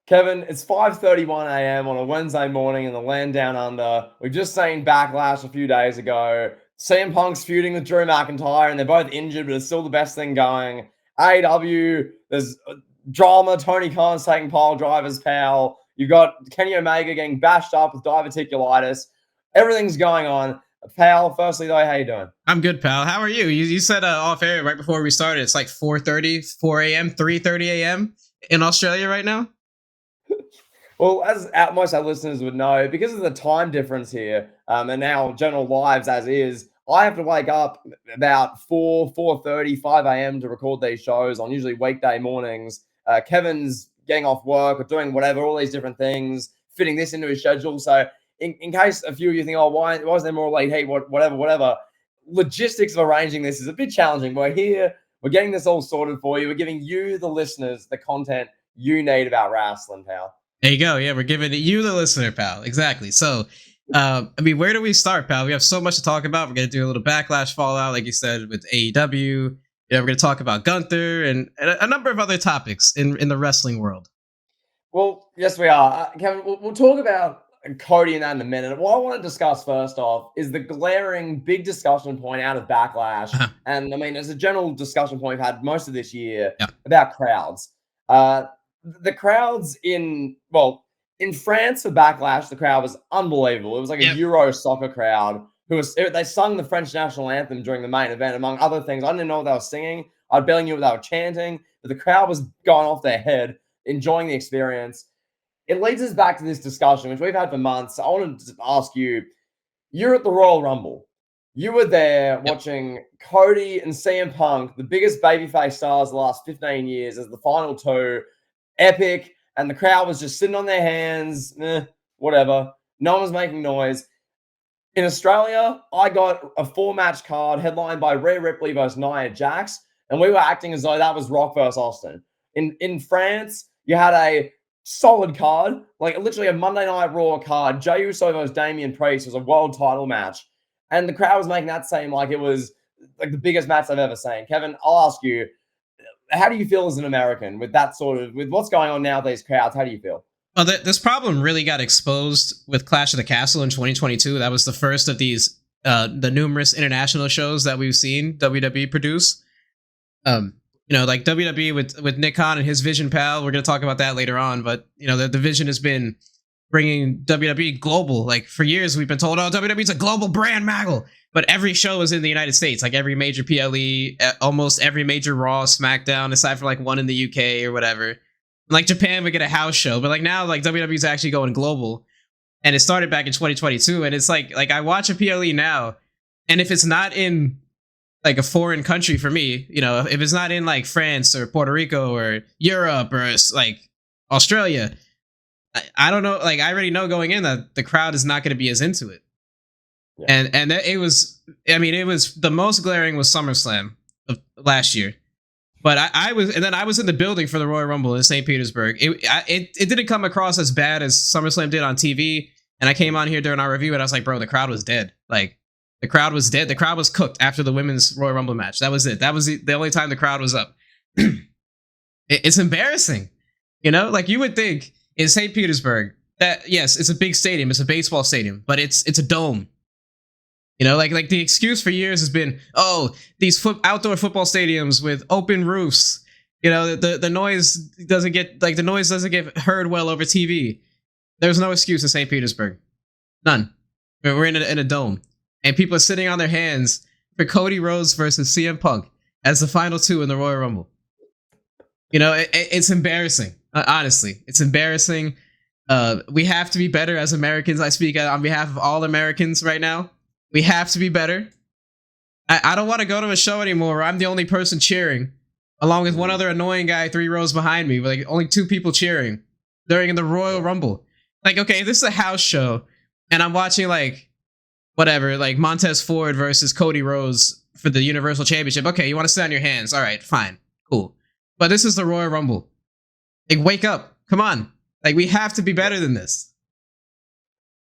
Kevin, it's 5:31 a.m. on a Wednesday morning in the land down under. We've just seen BackLash a few days ago. CM Punk's feuding with Drew McIntyre, and they're both injured, but it's still the best thing going. AEW, there's drama. Tony Khan's taking pile drivers, pal. You've got Kenny Omega getting bashed up with diverticulitis. Everything's going on. Pal, firstly though, how you doing? I'm good, pal. How are you? You said off air right before we started. It's like 4:30, 4 a.m., 3:30 a.m. in Australia right now. Well, as most our listeners would know, because of the time difference here, and our general lives as is, I have to wake up about 4:30, 5 a.m. to record these shows on usually weekday mornings. Kevin's getting off work or doing whatever, all these different things, fitting this into his schedule. So in case a few of you think, oh, why is there more late? Hey, whatever. Logistics of arranging this is a bit challenging. We're here. We're getting this all sorted for you. We're giving you, the listeners, the content you need about wrestling, pal. There you go. Yeah, we're giving it you, the listener, pal. Exactly. So, where do we start, pal? We have so much to talk about. We're going to do a little backlash fallout, like you said, with AEW. Yeah, we're going to talk about Gunther and a number of other topics in the wrestling world. Well, yes, we are. Kevin, we'll talk about Cody and that in a minute. What I want to discuss first off is the glaring big discussion point out of Backlash. And I mean, it's a general discussion point we've had most of this year about crowds. The crowds in France for Backlash, the crowd was unbelievable. It was like a Euro soccer crowd they sung the French national anthem during the main event, among other things. I didn't know what they were singing. I barely knew what they were chanting, but the crowd was going off their head, enjoying the experience. It leads us back to this discussion, which we've had for months. I wanted to ask you, you're at the Royal Rumble. You were there watching Cody and CM Punk, the biggest babyface stars of the last 15 years, as the final two. Epic, and the crowd was just sitting on their hands, whatever. No one was making noise. In Australia, I got a 4-match card headlined by Rhea Ripley versus Nia Jax, and we were acting as though that was Rock versus Austin. In France, you had a solid card, like literally a Monday Night Raw card. Jey Uso versus Damian Priest was a world title match, and the crowd was making that seem like it was like the biggest match I've ever seen. Kevin, I'll ask you, how do you feel as an American with that with what's going on now with these crowds? How do you feel? Well, this problem really got exposed with Clash of the Castle in 2022. That was the first of these, the numerous international shows that we've seen WWE produce. Like WWE with Nick Khan and his Vision pal. We're going to talk about that later on. But, the Vision has been bringing WWE global. Like for years, we've been told, oh, WWE's a global brand, Maggle. But every show is in the United States, like every major PLE, almost every major Raw, SmackDown, aside from like one in the UK or whatever. Like Japan would get a house show, but like now, like WWE's actually going global, and it started back in 2022. And it's like I watch a PLE now, and if it's not in like a foreign country for me, if it's not in like France or Puerto Rico or Europe or like Australia, I don't know. Like I already know going in that the crowd is not going to be as into it. Yeah. And it was the most glaring was SummerSlam of last year, but I was in the building for the Royal Rumble in St. Petersburg. It didn't come across as bad as SummerSlam did on TV, and I came on here during our review and I was like, bro, the crowd was dead. Like the crowd was dead. The crowd was cooked after the women's Royal Rumble match. That was it. That was the only time the crowd was up. It's embarrassing, like you would think in St. Petersburg that yes, it's a big stadium, it's a baseball stadium, but it's a dome. Like the excuse for years has been, oh, these outdoor football stadiums with open roofs, the noise doesn't get heard well over TV. There's no excuse in St. Petersburg, none. We're in a dome, and people are sitting on their hands for Cody Rhodes versus CM Punk as the final two in the Royal Rumble. It's embarrassing. Honestly, it's embarrassing. We have to be better as Americans. I speak on behalf of all Americans right now. We have to be better. I don't want to go to a show anymore where I'm the only person cheering, along with one other annoying guy 3 rows behind me, with like only 2 people cheering during the Royal Rumble. Like, okay, this is a house show, and I'm watching like whatever, like Montez Ford versus Cody Rhodes for the Universal Championship. Okay, you want to sit on your hands? All right, fine, cool. But this is the Royal Rumble. Like, wake up! Come on! Like, we have to be better than this.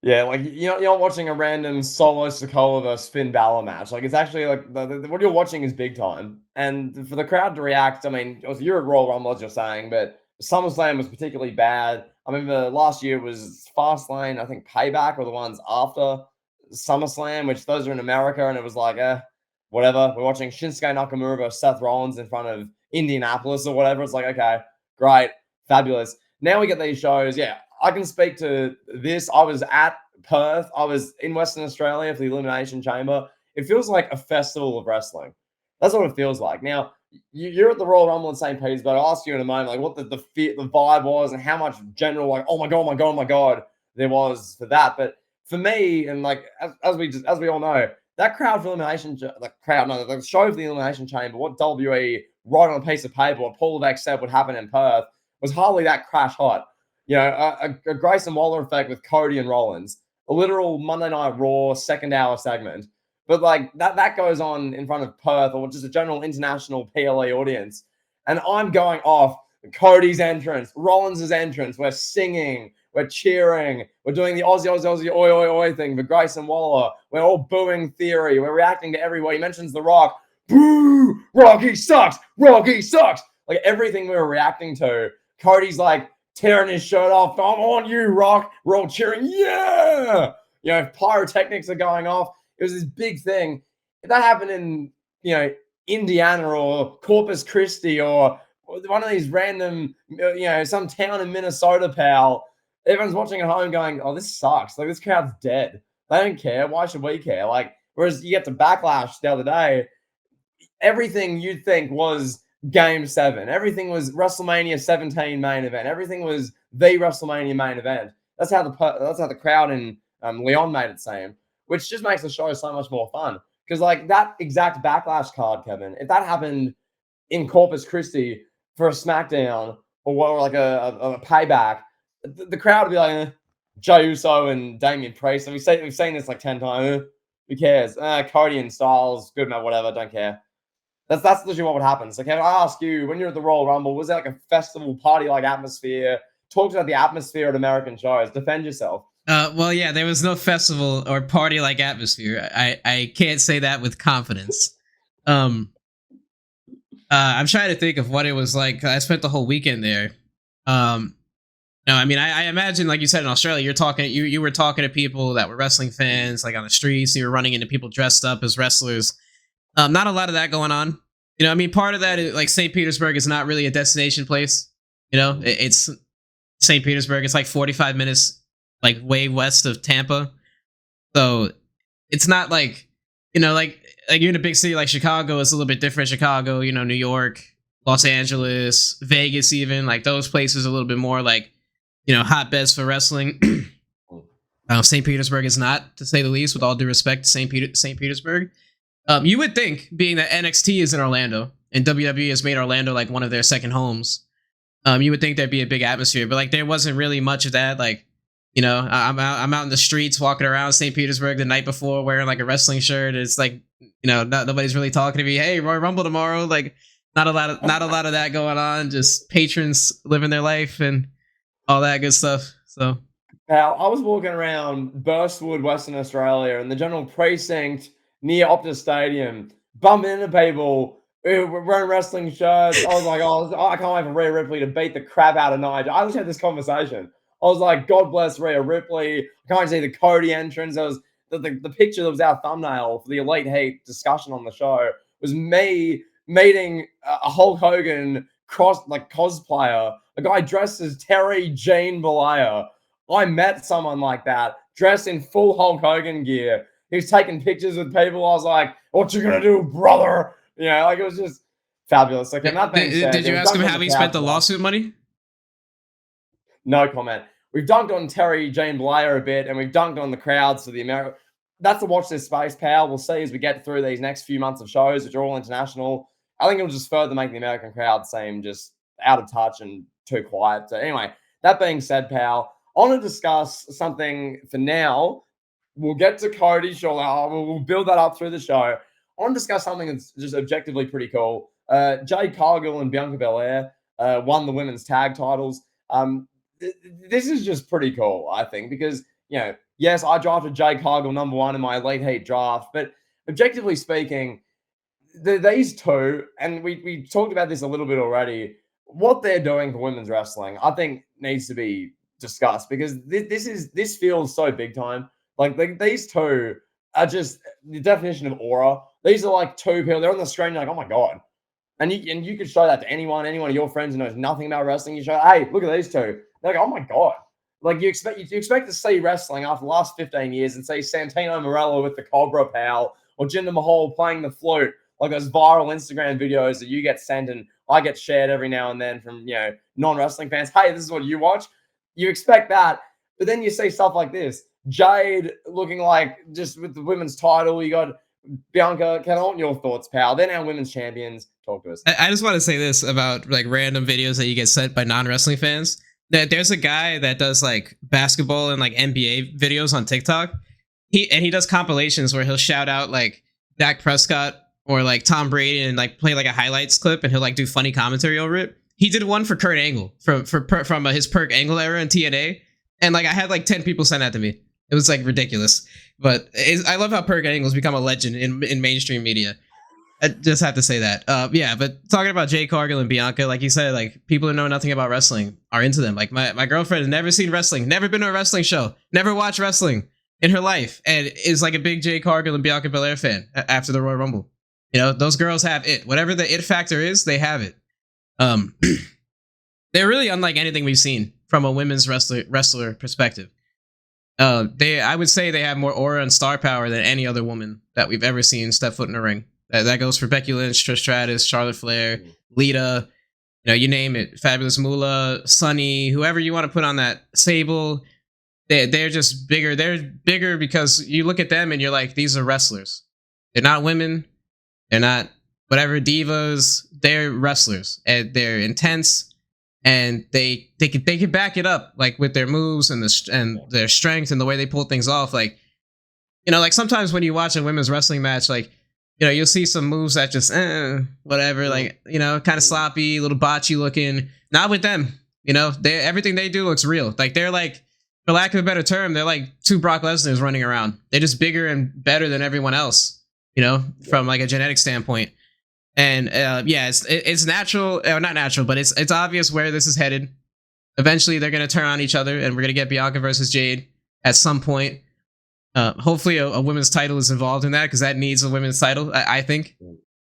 Yeah, like you're not watching a random Solo Sikoa versus Finn Balor match. Like it's actually like what you're watching is big time, and for the crowd to react. I mean, you're at Royal Rumble, as you're saying, but SummerSlam was particularly bad. I remember last year was Fastlane, I think Payback, or the ones after SummerSlam, which those are in America, and it was like, whatever. We're watching Shinsuke Nakamura versus Seth Rollins in front of Indianapolis or whatever. It's like, okay, great, fabulous. Now we get these shows. Yeah, I can speak to this. I was at Perth. I was in Western Australia for the Elimination Chamber. It feels like a festival of wrestling. That's what it feels like. Now, you're at the Royal Rumble in St. Petersburg. I'll ask you in a moment, like what the vibe was and how much general, like, oh my god, oh my god, oh my god, there was for that. But for me, and like as we all know, that crowd for elimination, the show for the Elimination Chamber, what WWE wrote on a piece of paper, what Paul Levesque said would happen in Perth, was hardly that crash hot. You know, a Grayson Waller effect with Cody and Rollins, a literal Monday Night Raw second hour segment. But like that goes on in front of Perth or just a general international PLE audience. And I'm going off Cody's entrance, Rollins' entrance. We're singing, we're cheering, we're doing the Aussie, Aussie, Aussie, oi, oi, oi thing for Grayson Waller. We're all booing Theory. We're reacting to everywhere. He mentions The Rock. Boo! Rocky sucks! Rocky sucks! Like everything we were reacting to, Cody's like tearing his shirt off. I'm on you, Rock. We're all cheering. Yeah! You know, pyrotechnics are going off. It was this big thing. If that happened in, Indiana or Corpus Christi or one of these random, some town in Minnesota, pal, everyone's watching at home going, oh, this sucks. Like, this crowd's dead. They don't care. Why should we care? Like, whereas you get to Backlash the other day, everything you'd think was Game 7. Everything was WrestleMania 17 main event. Everything was the WrestleMania main event. That's how the crowd in Leon made it seem, which just makes the show so much more fun. Because like that exact Backlash card, Kevin, if that happened in Corpus Christi for a SmackDown or like a payback, the crowd would be like, Jey Uso and Damian Priest. And we've seen this like 10 times. Who cares? Cody and Styles, good man, whatever, don't care. That's literally what would happen. So Kevin, I ask you, when you're at the Royal Rumble, was it like a festival party-like atmosphere? Talk about the atmosphere at American shows. Defend yourself. Well, yeah, there was no festival or party-like atmosphere. I can't say that with confidence. I'm trying to think of what it was like. I spent the whole weekend there. No, I mean, I imagine, like you said, in Australia, you were talking to people that were wrestling fans, like on the streets. You were running into people dressed up as wrestlers. Not a lot of that going on. You know, I mean, part of that is like St. Petersburg is not really a destination place. You know, it's St. Petersburg. It's like 45 minutes, like way west of Tampa. So it's not like, like you're in a big city like Chicago. It's a little bit different. Chicago, New York, Los Angeles, Vegas, even like those places are a little bit more like, hotbeds for wrestling. St. Petersburg is not, to say the least, with all due respect to St. Petersburg. You would think, being that NXT is in Orlando and WWE has made Orlando like one of their second homes, you would think there'd be a big atmosphere, but like there wasn't really much of that. Like, I'm out in the streets walking around St. Petersburg the night before wearing like a wrestling shirt. It's like, nobody's really talking to me. Hey, Royal Rumble tomorrow. Like, not a lot of that going on. Just patrons living their life and all that good stuff. So, now I was walking around Burstwood, Western Australia, in the general precinct near Optus Stadium, bumping into people who were wearing wrestling shirts. I was like, I can't wait for Rhea Ripley to beat the crap out of Nigel. I just had this conversation. I was like, God bless Rhea Ripley. I can't see the Cody entrance. There was the picture that was our thumbnail for the Elite Heat discussion on the show was me meeting a Hulk Hogan cosplayer, a guy dressed as Terry Jean Bollea. I met someone like that, dressed in full Hulk Hogan gear. He was taking pictures with people. I was like, what you gonna do, brother? Like it was just fabulous. Like, and that being said, did you ask him how he spent the lawsuit money? No comment. We've dunked on Terry Jean Blair a bit, and we've dunked on the crowds for the American. That's to watch this space, pal. We'll see as we get through these next few months of shows, which are all international. I think it'll just further make the American crowd seem just out of touch and too quiet. So anyway, that being said, pal, I want to discuss something for now. We'll get to Cody shortly. We'll build that up through the show. I want to discuss something that's just objectively pretty cool. Jade Cargill and Bianca Belair won the women's tag titles. This is just pretty cool, I think, because, yes, I drafted Jade Cargill number 1 in my Elite Heat draft, but objectively speaking, these two, and we talked about this a little bit already, what they're doing for women's wrestling, I think needs to be discussed because this feels so big time. Like these two are just the definition of aura. These are like two people. They're on the screen. You're like, oh my god. And you could show that to anyone of your friends who knows nothing about wrestling. You show, hey, look at these two. They're like, oh my god. Like you expect to see wrestling after the last 15 years and see Santino Morello with the Cobra Pal or Jinder Mahal playing the flute, like those viral Instagram videos that you get sent and I get shared every now and then from non-wrestling fans. Hey, this is what you watch. You expect that, but then you see stuff like this. Jade looking like just with the women's title. You got Bianca. I want your thoughts, pal? They're now women's champions. Talk to us. I just want to say this about like random videos that you get sent by non-wrestling fans. That there's a guy that does like basketball and like NBA videos on TikTok. He does compilations where he'll shout out like Dak Prescott or like Tom Brady and like play like a highlights clip and he'll like do funny commentary over it. He did one for Kurt Angle from his Perk Angle era in TNA, and like I had like 10 people send that to me. It was like ridiculous, but I love how Perk Angle's become a legend in mainstream media. I just have to say that. Yeah, but talking about Jade Cargill and Bianca, like you said, like people who know nothing about wrestling are into them. Like my girlfriend has never seen wrestling, never been to a wrestling show, never watched wrestling in her life, and is like a big Jade Cargill and Bianca Belair fan after the Royal Rumble. Those girls have it. Whatever the it factor is, they have it. They're really unlike anything we've seen from a women's wrestler perspective. I would say they have more aura and star power than any other woman that we've ever seen step foot in a ring. That goes for Becky Lynch, Trish Stratus, Charlotte Flair, Lita, you name it, Fabulous Moolah, Sunny, whoever you want to put on that. Sable. They're just bigger. They're bigger because you look at them and you're like, these are wrestlers. They're not women. They're not whatever divas. They're wrestlers, and they're intense, and they can back it up like with their moves and their strength and the way they pull things off. Like like sometimes when you watch a women's wrestling match, like you'll see some moves that just whatever, like kind of sloppy, a little botchy looking. Not with them. Everything they do looks real. Like they're like, for lack of a better term, they're like two Brock Lesnar's running around. They're just bigger and better than everyone else. From like a genetic standpoint. And it's natural, or not natural, but it's obvious where this is headed. Eventually, they're going to turn on each other, and we're going to get Bianca versus Jade at some point. Hopefully, a women's title is involved in that because that needs a women's title. I think.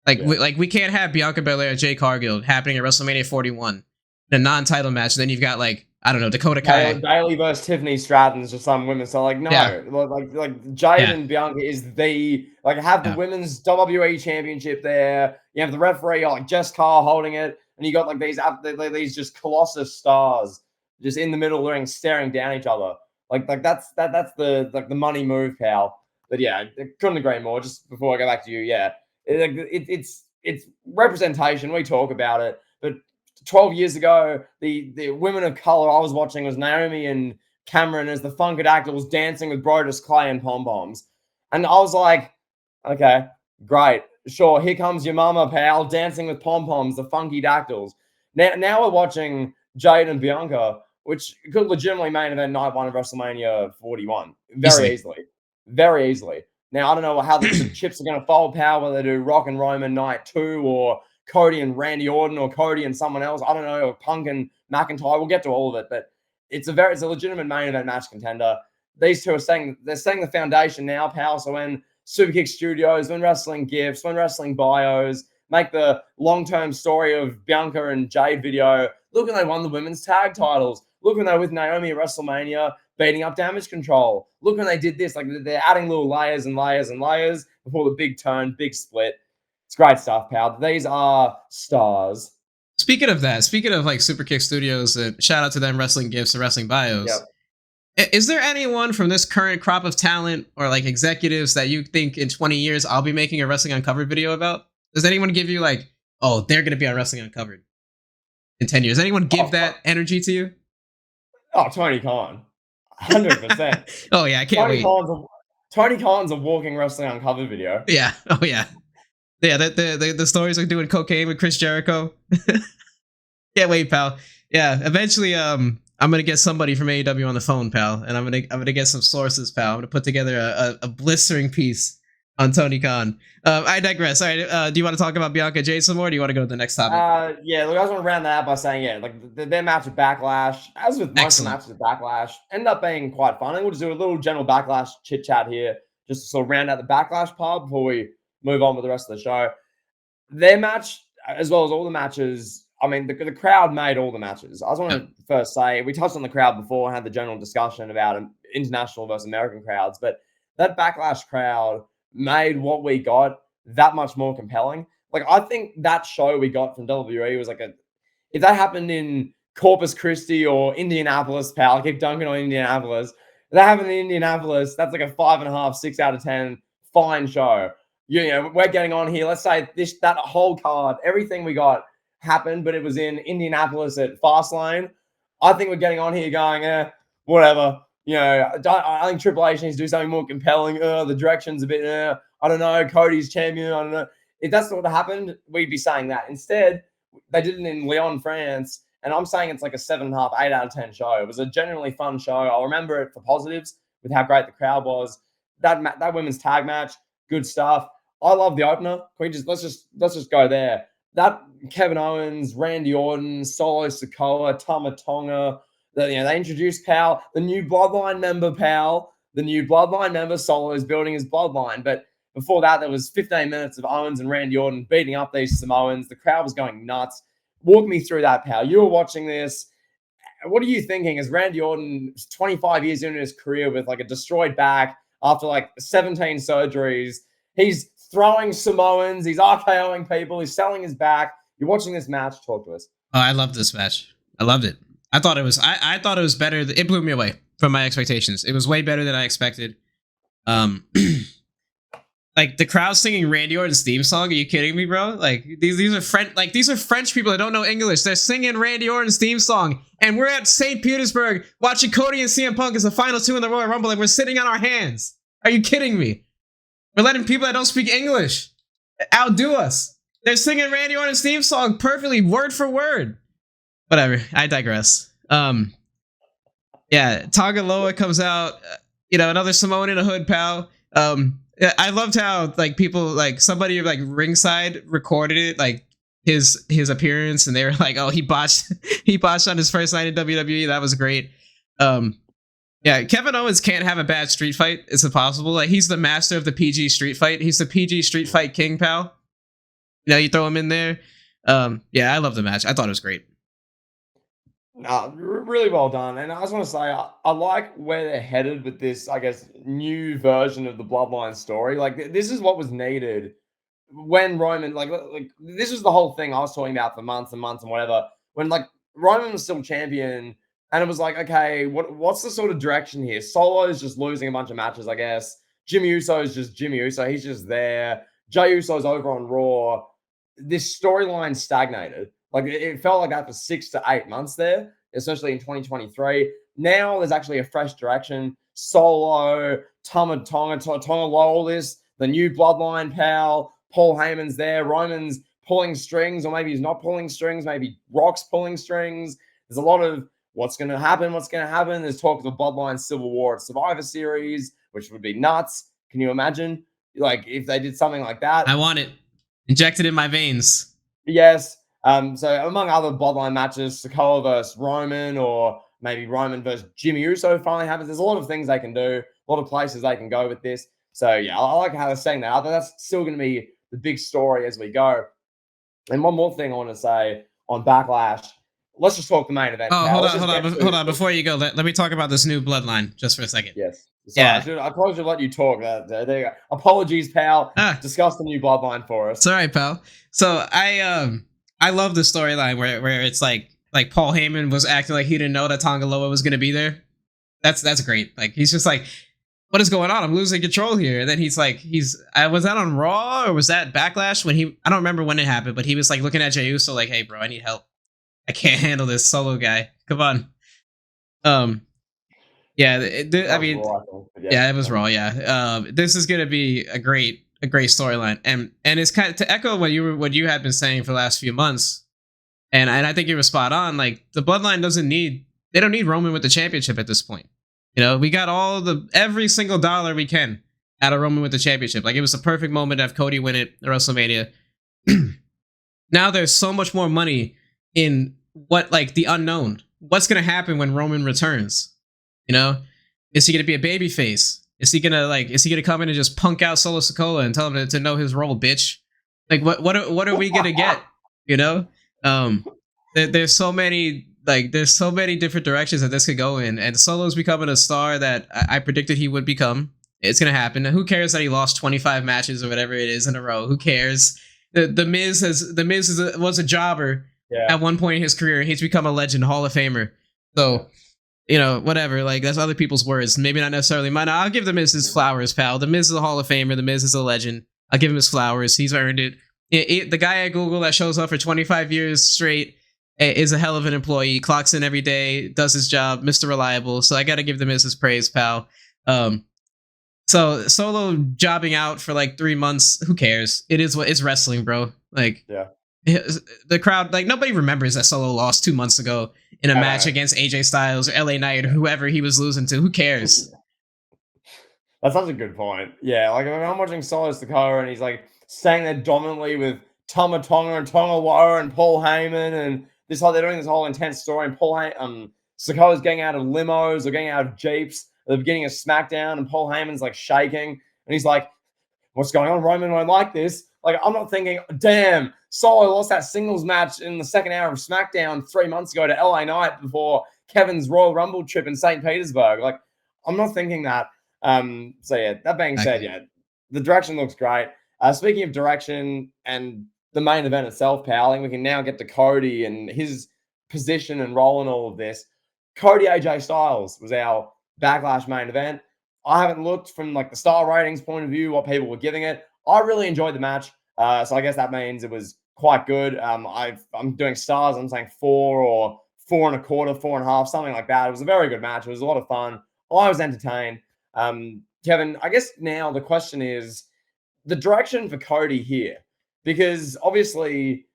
We can't have Bianca Belair and Jade Cargill happening at WrestleMania 41 in a non-title match. And then you've got like, I don't know, Dakota Kai. Bailey versus Tiffany Stratton's or some women. So like, no, like Jade and Bianca is the have the women's WWE championship there. You have the referee like Jess Carr holding it, and you got like these just colossus stars just in the middle of the ring staring down each other. Like that's the money move, pal. But yeah, I couldn't agree more. Just before I go back to you, it's representation. We talk about it, but 12 years ago, the women of color I was watching was Naomi and Cameron as the Funkadactyls dancing with Brodus Clay and pom-poms. And I was like, okay, great. Sure, here comes your mama, pal, dancing with pom-poms, the Funky Dactyls. Now we're watching Jade and Bianca, which could legitimately main event night one of WrestleMania 41. Very easily. Now, I don't know how the chips are going to fold, pal, whether they do Rock and Roman night 2 or Cody and Randy Orton or Cody and someone else. I don't know, or Punk and McIntyre. We'll get to all of it, but it's a legitimate main event match contender. These two are setting the foundation now, pal. So when Superkick Studios, when Wrestling Gifts, when Wrestling Bios make the long-term story of Bianca and Jade video, look when they won the women's tag titles. Look when they were with Naomi at WrestleMania beating up Damage Control. Look when they did this. Like they're adding little layers and layers and layers before the big turn, big split. It's great stuff, pal. These are stars. Speaking of like Superkick Studios, shout out to them, Wrestling Gifts and Wrestling Bios. Yep. Is there anyone from this current crop of talent or like executives that you think in 20 years I'll be making a Wrestling Uncovered video about? Does anyone give you like, oh, they're going to be on Wrestling Uncovered in 10 years? Anyone give that energy to you? Oh, Tony Khan. 100%. Oh, yeah, I can't wait. Tony Khan's a walking Wrestling Uncovered video. Yeah. Oh, yeah. Yeah, the stories of doing cocaine with Chris Jericho. Can't wait, pal. Yeah, eventually, I'm gonna get somebody from AEW on the phone, pal, and I'm gonna get some sources, pal. I'm gonna put together a blistering piece on Tony Khan. I digress. All right, do you want to talk about Bianca Jade some more? Or do you want to go to the next topic? Yeah, look, I just want to round that out by saying, yeah, like their match at Backlash, as with most of the Excellent. matches at Backlash, ended up being quite fun. And we'll just do a little general Backlash chit chat here, just to sort of round out the Backlash part before we move on with the rest of the show. Their match, as well as all the matches, I mean, the crowd made all the matches. I just want to first say, we touched on the crowd before and had the general discussion about international versus American crowds, but that Backlash crowd made what we got that much more compelling. Like, I think that show we got from WWE was like if that happened in Corpus Christi or Indianapolis, pal, I keep dunking on Indianapolis. If that happened in Indianapolis, that's like a 5.5, 6 out of 10 fine show. You know, we're getting on here. Let's say that whole card, everything we got happened, but it was in Indianapolis at Fastlane. I think we're getting on here going, whatever. You know, I think Triple H needs to do something more compelling. The direction's a bit, I don't know. Cody's champion. I don't know. If that's what happened, we'd be saying that. Instead, they did it in Lyon, France, and I'm saying it's like a 7.5, 8 out of 10 show. It was a genuinely fun show. I'll remember it for positives with how great the crowd was. That women's tag match, good stuff. I love the opener. Can we let's just go there. That Kevin Owens, Randy Orton, Solo Sikoa, Tama Tonga. They introduced Pal, the new Bloodline member, Pal. The new Bloodline member, Solo is building his Bloodline. But before that, there was 15 minutes of Owens and Randy Orton beating up these Samoans. The crowd was going nuts. Walk me through that, Pal. You were watching this. What are you thinking as Randy Orton, 25 years into his career with like a destroyed back after like 17 surgeries? He's throwing Samoans. He's RKOing people. He's selling his back. You're watching this match. Talk to us. Oh, I love this match. I loved it. I thought it was. I thought it was better. It blew me away from my expectations. It was way better than I expected. Like the crowd singing Randy Orton's theme song. Are you kidding me, bro? Like these are French. Like these are French people that don't know English. They're singing Randy Orton's theme song, and we're at St. Petersburg watching Cody and CM Punk as the final two in the Royal Rumble, and we're sitting on our hands. Are you kidding me? We're letting people that don't speak English outdo us. They're singing Randy Orton's theme song perfectly, word for word. Whatever. I digress. Yeah, Tagaloa comes out. Another Samoan in a hood, pal. I loved how like people like somebody like ringside recorded it like his appearance, and they were like, "Oh, he botched on his first night in WWE." That was great. Yeah, Kevin Owens can't have a bad street fight. It's impossible. Like he's the master of the PG street fight. He's the PG street fight king, pal. You throw him in there. Yeah, I love the match. I thought it was great. No, really well done. And I just want to say, I like where they're headed with this, I guess, new version of the Bloodline story. Like, this is what was needed when Roman, like this is the whole thing I was talking about for months and months and whatever. When, like, Roman was still champion, and it was like, okay, what's the sort of direction here? Solo is just losing a bunch of matches, I guess. Jimmy Uso is just Jimmy Uso. He's just there. Jey Uso's over on Raw. This storyline stagnated. Like, it felt like that for 6 to 8 months there, especially in 2023. Now there's actually a fresh direction. Solo, Tonga Lolis, the new Bloodline pal, Paul Heyman's there, Roman's pulling strings, or maybe he's not pulling strings, maybe Rock's pulling strings. There's a lot of what's going to happen. There's talk of the Bloodline Civil War at Survivor Series, which would be nuts. Can you imagine? Like, if they did something like that? I want it. Injected in my veins. Yes. So among other Bloodline matches, Sikoa versus Roman, or maybe Roman versus Jimmy Uso finally happens. There's a lot of things they can do, a lot of places they can go with this. So yeah, I like how they're saying that. That's still going to be the big story as we go. And one more thing I want to say on Backlash. Let's just talk the main event. Oh, hold on. Before you go, let me talk about this new Bloodline just for a second. Yes. Sorry, I probably should let you talk. There you go. Apologies, pal. Discuss the new Bloodline for us. It's all right, pal. So I love the storyline where it's like Paul Heyman was acting like he didn't know that Tonga Loa was going to be there. That's great. Like he's just like, what is going on? I'm losing control here. And then he's like, was that on Raw or was that Backlash when I don't remember when it happened, but he was like looking at Jey Uso like, hey bro, I need help. I can't handle this solo guy. Come on. Yeah, it was Raw. Yeah. This is going to be a great storyline, and it's kind of to echo what you had been saying for the last few months, and I think you were spot on. Like the Bloodline they don't need Roman with the championship at this point. We got every single dollar we can out of Roman with the championship. Like, it was the perfect moment to have Cody win it at WrestleMania. Now there's so much more money in what, like, the unknown. What's gonna happen when Roman returns? You know, is he gonna be a babyface? Is he gonna come in and just punk out Solo Sikoa and tell him to know his role, bitch? Like, what are we gonna get? You know, there's so many different directions that this could go in, and Solo's becoming a star that I predicted he would become. It's gonna happen. Who cares that he lost 25 matches or whatever it is in a row? Who cares? The Miz was a jobber at one point in his career, and he's become a legend, Hall of Famer. So, you know, whatever. Like, that's other people's words, maybe not necessarily mine. I'll give the Miz his flowers, pal. The Miz is a Hall of Famer. The Miz is a legend. I'll give him his flowers. He's earned it. The guy at Google that shows up for 25 years straight is a hell of an employee. Clocks in every day, does his job, Mr. Reliable. So I got to give the Miz his praise, pal. So Solo jobbing out for like 3 months, who cares? It is what it's wrestling, bro. Like, the crowd, like, nobody remembers that Solo lost 2 months ago in a match against AJ Styles or LA Knight or whoever he was losing to. Who cares? That's such a good point. Yeah, like, I'm watching Solo Sikoa and he's like staying there dominantly with Tama Tonga and Tonga Loa and Paul Heyman, and they're doing this whole intense story, and Sikoa's getting out of limos or getting out of Jeeps at the beginning of SmackDown, and Paul Heyman's like shaking, and he's like, what's going on? Roman won't like this. Like, I'm not thinking, damn, Solo lost that singles match in the second hour of SmackDown 3 months ago to LA Knight before Kevin's Royal Rumble trip in St. Petersburg. Like, I'm not thinking that. So yeah, that being said, yeah, the direction looks great. Speaking of direction and the main event itself, pal, I think we can now get to Cody and his position and role in all of this. Cody AJ Styles was our Backlash main event. I haven't looked from like the star ratings point of view what people were giving it. I really enjoyed the match, so I guess that means it was quite good. I'm doing stars. I'm saying 4 or 4.25, 4.5, something like that. It was a very good match. It was a lot of fun. I was entertained. Kevin, I guess now the question is the direction for Cody here, because obviously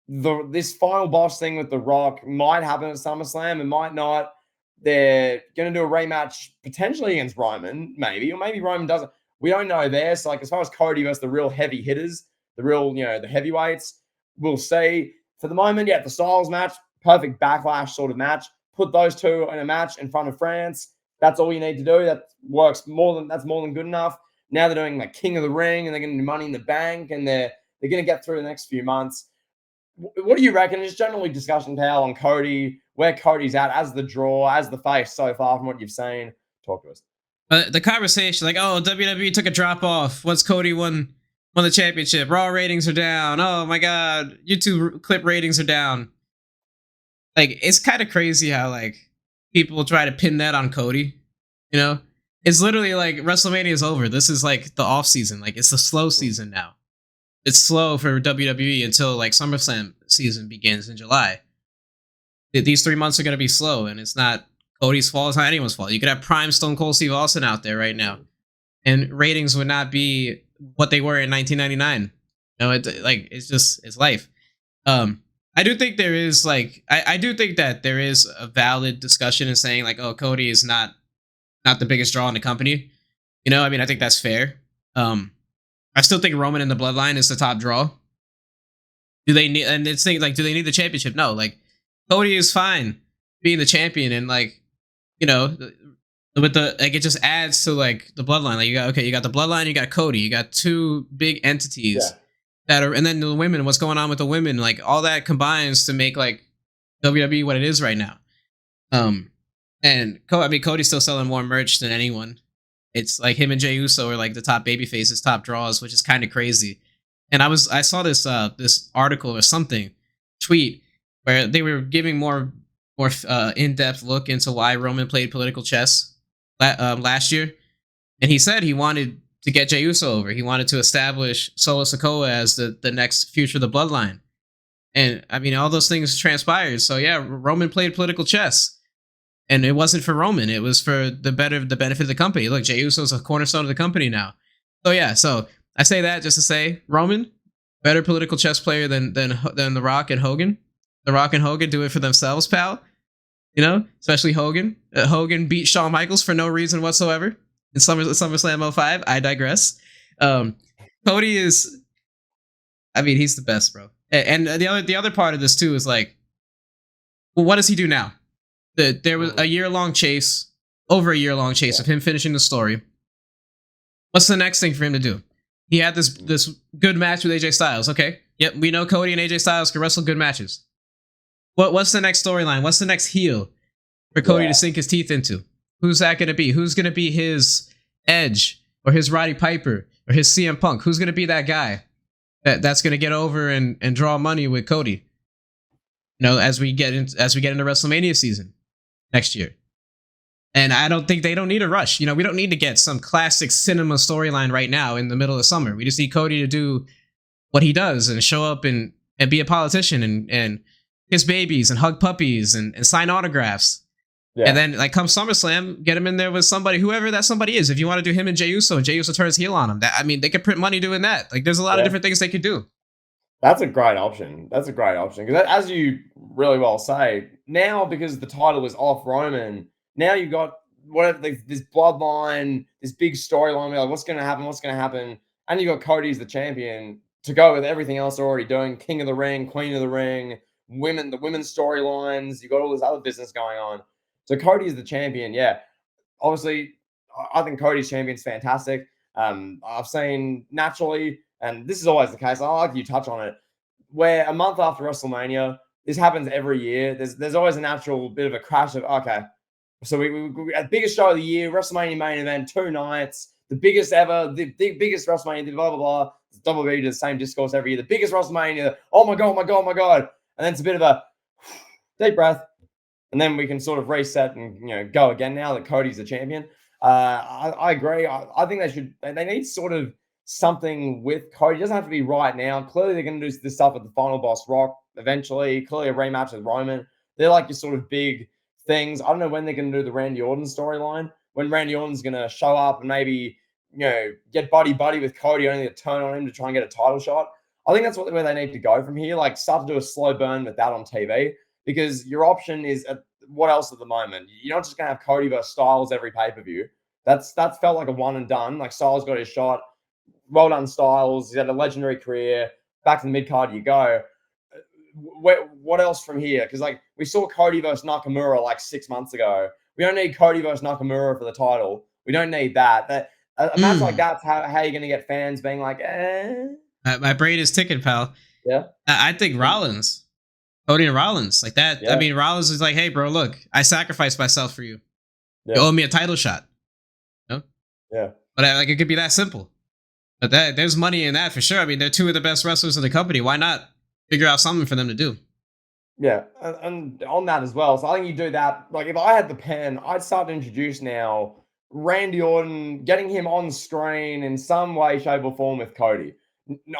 this final boss thing with The Rock might happen at SummerSlam and might not. They're going to do a rematch potentially against Roman, maybe, or maybe Roman doesn't. We don't know there. So, like, as far as Cody versus the real heavy hitters, the real, the heavyweights, we'll see. For the moment, yeah, the Styles match, perfect Backlash sort of match. Put those two in a match in front of France. That's all you need to do. That works that's more than good enough. Now they're doing like King of the Ring, and they're going to do Money in the Bank, and they're going to get through the next few months. What do you reckon? Just generally discussion, pal, on Cody, where Cody's at as the draw, as the face so far from what you've seen. Talk to us. The conversation, like, oh, WWE took a drop off. Once Cody won the championship, Raw ratings are down. Oh my God, YouTube clip ratings are down. Like, it's kind of crazy how like people try to pin that on Cody. You know, it's literally like WrestleMania is over. This is like the off season. Like, it's the slow season now. It's slow for WWE until like SummerSlam season begins in July. These 3 months are going to be slow, and it's not Cody's fault. It's not anyone's fault. You could have prime Stone Cold Steve Austin out there right now, and ratings would not be what they were in 1999. No, it's life. I do think there is like I do think that there is a valid discussion in saying like, oh, Cody is not the biggest draw in the company. You know, I mean, I think that's fair. I still think Roman in the Bloodline is the top draw. Do they need the championship? No, like Cody is fine being the champion, and like, you know, with the like, it just adds to like the Bloodline. Like, you got the Bloodline, you got Cody, you got two big entities that are, and then the women. What's going on with the women? Like, all that combines to make like WWE what it is right now. And Cody's still selling more merch than anyone. It's like him and Jey Uso are like the top baby faces, top draws, which is kind of crazy. And I saw this this article or something, tweet, where they were giving more in-depth look into why Roman played political chess last year. And he said he wanted to get Jey Uso over. He wanted to establish Solo Sikoa as the next future of the Bloodline. And I mean, all those things transpired. So yeah, Roman played political chess. And it wasn't for Roman. It was for the benefit of the company. Look, Jey Uso's a cornerstone of the company now. So yeah, so I say that just to say Roman, better political chess player than The Rock and Hogan. The Rock and Hogan do it for themselves, pal. You know, especially Hogan. Hogan beat Shawn Michaels for no reason whatsoever. in SummerSlam '05. I digress. Um, Cody is, I mean, he's the best, bro. And the other part of this too is like, well, what does he do now? There was a year-long chase, over a year-long chase of him finishing the story. What's the next thing for him to do? He had this good match with AJ Styles. Okay, yep, we know Cody and AJ Styles can wrestle good matches. What's the next storyline? What's the next heel for Cody to sink his teeth into? Who's that going to be? Who's going to be his Edge or his Roddy Piper or his CM Punk? Who's going to be that guy that's going to get over and draw money with Cody? You know, as we get into WrestleMania season next year. And I don't think they don't need a rush. You know, we don't need to get some classic cinema storyline right now in the middle of summer. We just need Cody to do what he does and show up and be a politician and kiss babies and hug puppies and sign autographs. Yeah. And then, like, come SummerSlam, get him in there with somebody, whoever that somebody is. If you want to do him and Jey Uso turns heel on him, I mean, they could print money doing that. Like, there's a lot of different things they could do. That's a great option. That's a great option. Because as you really well say, now because the title is off Roman, now you've got whatever this bloodline, this big storyline. Like, what's going to happen? What's going to happen? And you got Cody as the champion to go with everything else they're already doing: King of the Ring, Queen of the Ring, the women's storylines. You got all this other business going on. So Cody is the champion. Yeah, obviously, I think Cody's champion's fantastic. I've seen naturally, and this is always the case. I like you touch on it, where a month after WrestleMania, this happens every year. There's always a natural bit of a crash of okay. So we at biggest show of the year, WrestleMania main event, 2 nights, the biggest ever, the biggest WrestleMania, blah blah blah. WWE does the same discourse every year. The biggest WrestleMania. Oh my god, oh my god, oh my god. And then it's a bit of a deep breath, and then we can sort of reset and go again now that Cody's the champion. I agree. I think they need sort of something with Cody. It doesn't have to be right now. Clearly, they're going to do this stuff at the Final Boss Rock eventually. Clearly, a rematch with Roman. They're like your sort of big things. I don't know when they're going to do the Randy Orton storyline. When Randy Orton's going to show up and maybe get buddy with Cody, only to turn on him to try and get a title shot. I think that's where they need to go from here. Like, start to do a slow burn with that on TV, because your option is what else at the moment? You're not just going to have Cody versus Styles every pay-per-view. That's felt like a one and done. Like, Styles got his shot. Well done, Styles. He's had a legendary career. Back to the mid-card you go. What else from here? Because, like, we saw Cody versus Nakamura like 6 months ago. We don't need Cody versus Nakamura for the title. We don't need that. A match like that's how you're going to get fans being like, eh. My brain is ticking, pal. Yeah. I think Rollins. Cody and Rollins. Like that. Yeah. I mean, Rollins is like, hey, bro, look, I sacrificed myself for you. Yeah. You owe me a title shot. You know? Yeah. But like, it could be that simple. But there's money in that for sure. I mean, they're two of the best wrestlers in the company. Why not figure out something for them to do? Yeah. And on that as well. So I think you do that. Like, if I had the pen, I'd start to introduce now Randy Orton, getting him on screen in some way, shape, or form with Cody.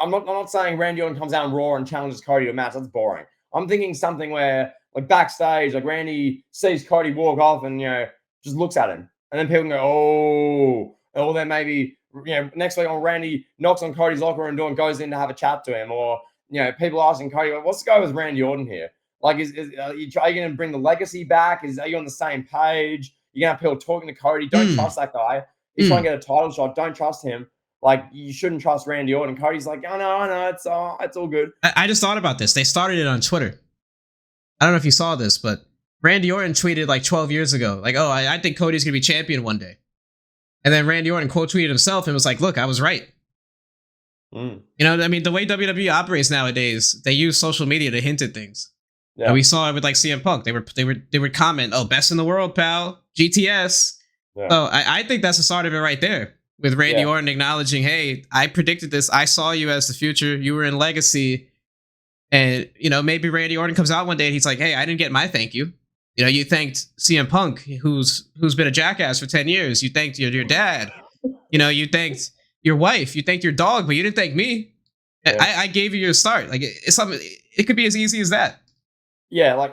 I'm not saying Randy Orton comes out on Raw and challenges Cody to a match. That's boring. I'm thinking something where, like, backstage, like, Randy sees Cody walk off and, just looks at him. And then people can go, oh. Or then maybe, next week on Randy knocks on Cody's locker room door and goes in to have a chat to him. Or, people asking Cody, what's the go with Randy Orton here? Like, are you going to bring the legacy back? Are you on the same page? You're going to have people talking to Cody. Don't trust that guy. He's trying to get a title shot. Don't trust him. Like, you shouldn't trust Randy Orton. Cody's like, oh, no, it's all good. I just thought about this. They started it on Twitter. I don't know if you saw this, but Randy Orton tweeted like 12 years ago, like, oh, I think Cody's going to be champion one day. And then Randy Orton quote tweeted himself and was like, look, I was right. I mean, the way WWE operates nowadays, they use social media to hint at things. Yeah. And we saw it with like CM Punk. They would comment, oh, best in the world, pal, GTS. Yeah. So I think that's the start of it right there. With Randy Orton acknowledging, hey, I predicted this. I saw you as the future. You were in legacy. And, maybe Randy Orton comes out one day and he's like, hey, I didn't get my thank you. You thanked CM Punk, who's been a jackass for 10 years. You thanked your dad. You thanked your wife. You thanked your dog, but you didn't thank me. Yeah. I gave you your start. Like, it's something. It could be as easy as that. Yeah,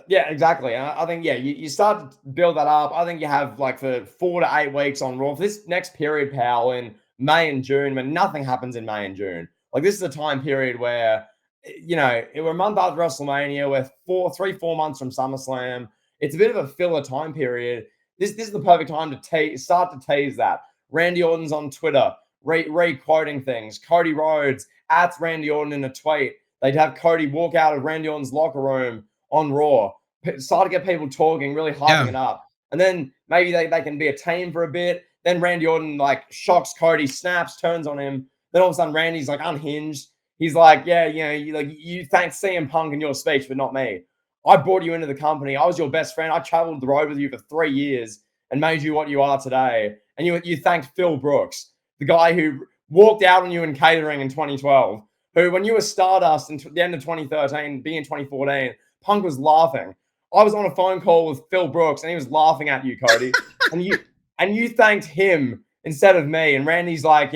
yeah, exactly. And I think, you start to build that up. I think you have like for 4 to 8 weeks on Raw. For this next period, pal, in May and June, when nothing happens in May and June. Like, this is a time period where, we're a month after WrestleMania, we're 4 months from SummerSlam. It's a bit of a filler time period. this is the perfect time to start to tease that. Randy Orton's on Twitter, re-quoting things. Cody Rhodes at Randy Orton in a tweet. They'd have Cody walk out of Randy Orton's locker room on Raw, start to get people talking, really hyping it up. And then maybe they can be a team for a bit. Then Randy Orton like shocks Cody, snaps, turns on him. Then all of a sudden Randy's like unhinged. He's like, yeah, you thanks CM Punk in your speech, but not me. I brought you into the company. I was your best friend. I traveled the road with you for 3 years and made you what you are today. And you thanked Phil Brooks, the guy who walked out on you in catering in 2012, who when you were Stardust in the end of 2013, being 2014, Punk was laughing. I was on a phone call with Phil Brooks and he was laughing at you, Cody. and you thanked him instead of me. And Randy's like,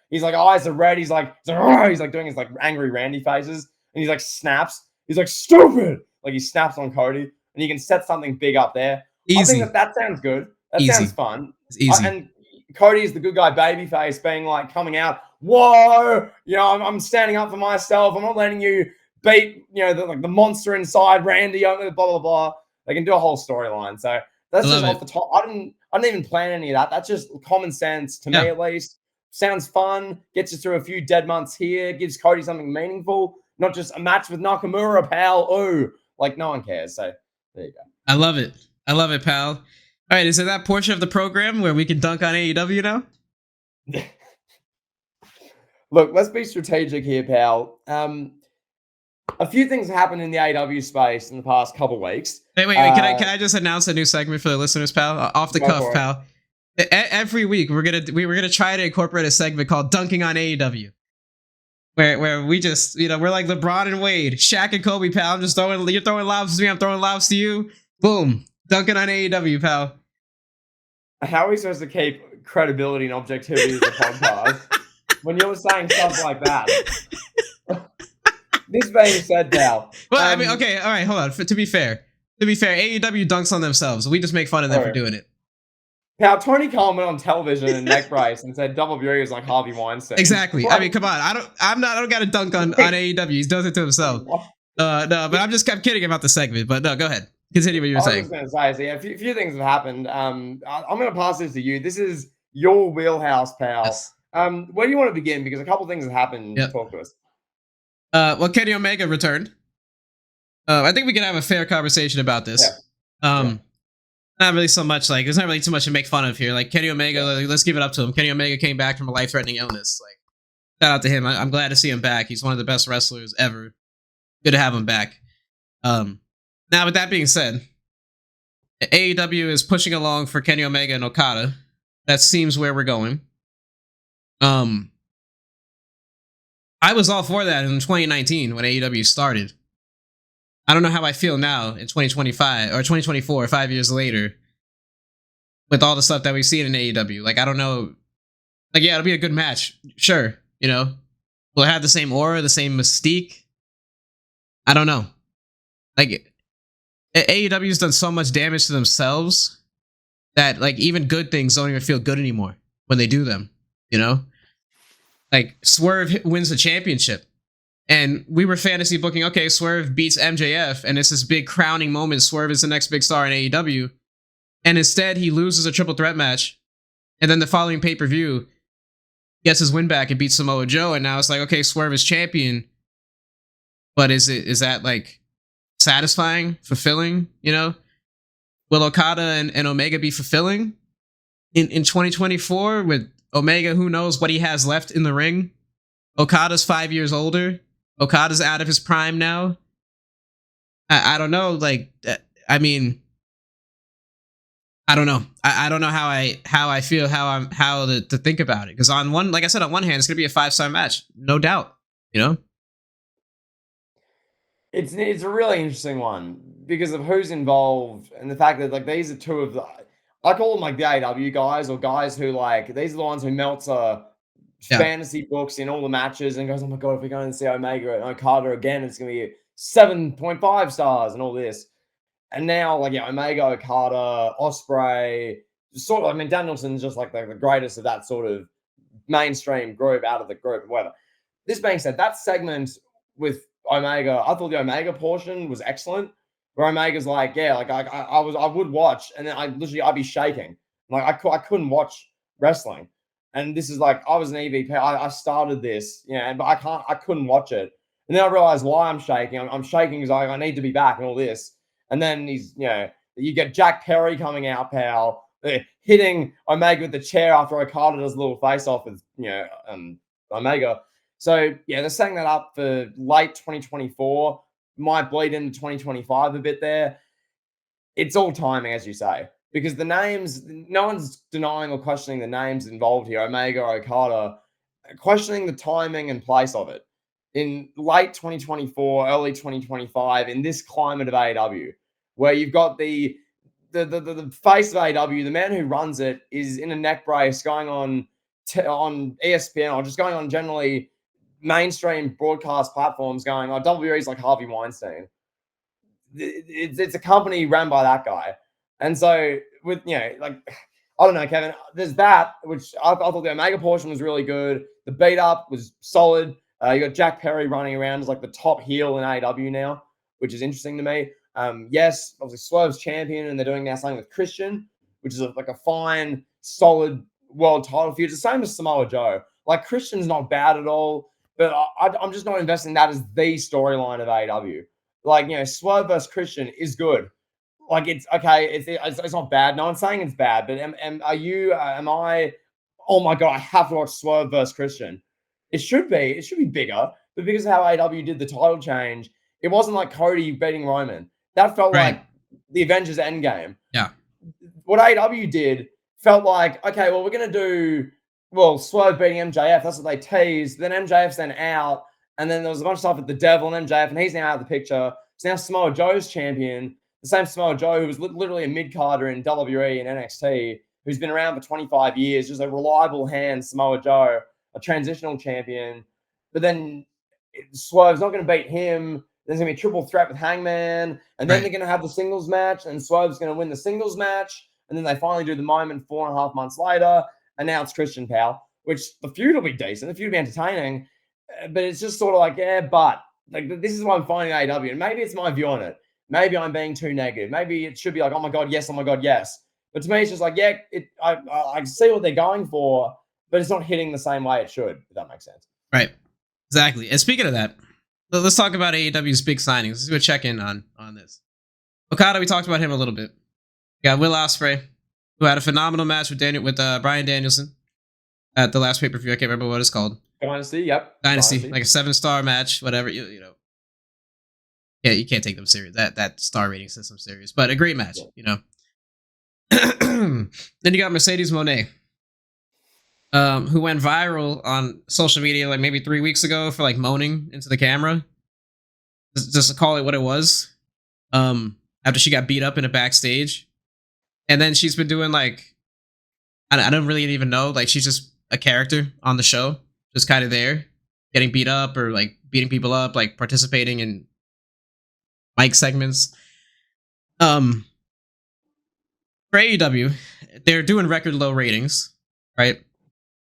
he's like, eyes are red. He's like doing his like angry Randy faces. And he's like snaps. He's like, stupid. Like he snaps on Cody. And you can set something big up there. Easy. I think that sounds good. That sounds fun. It's easy. And Cody is the good guy babyface being like coming out, whoa, I'm standing up for myself. I'm not letting you beat, the monster inside Randy, blah, blah, blah. They can do a whole storyline. So that's just off the top. I didn't even plan any of that. That's just common sense to me, at least. Sounds fun. Gets you through a few dead months here. Gives Cody something meaningful. Not just a match with Nakamura, pal. Ooh, like no one cares. So there you go. I love it. I love it, pal. All right, is it that portion of the program where we can dunk on AEW now? Look, let's be strategic here, pal. A few things happened in the AEW space in the past couple of weeks. Wait. Can I just announce a new segment for the listeners, pal? Off the cuff, pal. Every week we're gonna try to incorporate a segment called "Dunking on AEW," where we just we're like LeBron and Wade, Shaq and Kobe, pal. You're throwing lobs to me, I'm throwing lobs to you. Boom, dunking on AEW, pal. How are we supposed to keep credibility and objectivity as a podcast when you're saying stuff like that? This being said, pal. Well, I mean, okay, all right, hold on. To be fair, AEW dunks on themselves. We just make fun of them for doing it. Now, Tony Khan went on television in neck brace and said WWE is like Harvey Weinstein. Exactly. Right. I mean, come on. I don't got to dunk on AEW. He does it to himself. No, but I'm kidding about the segment. But no, go ahead. Continue what you were saying. I was going to say, a few things have happened. I'm going to pass this to you. This is your wheelhouse, pal. Yes. Where do you want to begin? Because a couple things have happened. Yep. Talk to us. Well, Kenny Omega returned. I think we can have a fair conversation about this. Yeah. Not really so much there's not really too much to make fun of here. Like Kenny Omega, let's give it up to him. Kenny Omega came back from a life-threatening illness. Like, shout out to him. I'm glad to see him back. He's one of the best wrestlers ever. Good to have him back. Now, with that being said, AEW is pushing along for Kenny Omega and Okada. That seems where we're going. I was all for that in 2019 when AEW started. I don't know how I feel now in 2025 or 2024, 5 years later, with all the stuff that we've seen in AEW. Like, I don't know. Like, yeah, it'll be a good match. Sure. Will it have the same aura, the same mystique? I don't know. Like, AEW's done so much damage to themselves that, like, even good things don't even feel good anymore when they do them, Like, Swerve wins the championship. And we were fantasy booking, okay, Swerve beats MJF, and it's this big crowning moment. Swerve is the next big star in AEW. And instead, he loses a triple threat match. And then the following pay-per-view gets his win back and beats Samoa Joe. And now it's like, okay, Swerve is champion. But is that, like, satisfying, fulfilling, Will Okada and Omega be fulfilling in 2024 with Omega? Who knows what he has left in the ring? Okada's 5 years older. Okada's out of his prime now. I don't know. Like, I mean, I don't know. I don't know how I feel, how to think about it. Because like I said, on one hand, it's gonna be a 5-star match, no doubt. It's a really interesting one because of who's involved and the fact that like these are two of the, I call them like the AEW guys or guys who like these are the ones who Meltzer fantasy books in all the matches and goes, oh my god, if we're going to see Omega and Okada again, it's going to be 7.5 stars and all this. And now, like, Omega, Okada, Ospreay, sort of, I mean, Danielson's just like the greatest of that sort of mainstream group out of the group, whatever. This being said, that segment with Omega, I thought the Omega portion was excellent. where Omega's like, yeah, like I would watch, and then I'd be shaking, like I couldn't watch wrestling, and this is like I was an EVP, I started this, but I couldn't watch it, and then I realized why I'm shaking. I'm shaking because I need to be back and all this, and then you get Jack Perry coming out, pal, hitting Omega with the chair after Okada does a little face off with Omega. So yeah, they're setting that up for late 2024. Might bleed into 2025 a bit there. It's all timing, as you say, because the names, no one's denying or questioning the names involved here, Omega, Okada, questioning the timing and place of it. In late 2024, early 2025, in this climate of AEW, where you've got the face of AEW, the man who runs it is in a neck brace going on ESPN or just going on generally mainstream broadcast platforms going, oh, WWE's like Harvey Weinstein. It's a company run by that guy. And so with, like, I don't know, Kevin, there's that, which I thought the Omega portion was really good. The beat up was solid. You got Jack Perry running around as like the top heel in AEW now, which is interesting to me. Yes, obviously Swerve's champion, and they're doing now something with Christian, which is like a fine, solid world title feud. It's the same as Samoa Joe. Like, Christian's not bad at all, but I'm just not investing that as the storyline of AEW. Like, Swerve versus Christian is good. Like, it's okay. It's not bad. No one's saying it's bad, but am I? Oh my god, I have to watch Swerve versus Christian. It should be bigger, but because of how AEW did the title change, it wasn't like Cody beating Roman. That felt Right. like the Avengers Endgame. Yeah. What AEW did felt like, okay, well, we're gonna do Swerve beating MJF. That's what they teased. Then MJF's then out, and then there was a bunch of stuff with the Devil and MJF, and he's now out of the picture. So now Samoa Joe's champion, the same Samoa Joe who was literally a mid-carder in WWE and NXT, who's been around for 25 years, just a reliable hand, Samoa Joe, a transitional champion. But then Swerve's not going to beat him. There's going to be a triple threat with Hangman, and then they're going to have the singles match, and Swerve's going to win the singles match, and then they finally do the moment 4.5 months later, and now it's Christian, pal, which the feud will be decent. The feud will be entertaining, but it's just sort of like, yeah, but like, this is what I'm finding AEW, and maybe it's my view on it. Maybe I'm being too negative. Maybe it should be like, oh my god, yes, oh my god, yes. But to me, it's just like, yeah, I see what they're going for, but it's not hitting the same way it should, if that makes sense. Right. Exactly. And speaking of that, let's talk about AEW's big signings. Let's do a check-in on this. Okada, we talked about him a little bit. We got Will Ospreay, who had a phenomenal match with Bryan Danielson at the last pay-per-view. I can't remember what it's called. Dynasty, yep. Dynasty. Like a 7-star match, whatever. You know. Yeah, you can't take them serious. That star rating system serious, but a great match. Yeah. Then you got Mercedes Moné, who went viral on social media like maybe 3 weeks ago for like moaning into the camera, just to call it what it was. After she got beat up in a backstage, and then she's been doing like, I don't really even know, like she's just a character on the show, just kind of there, getting beat up or like beating people up, like participating in mic segments. For AEW, they're doing record low ratings, right?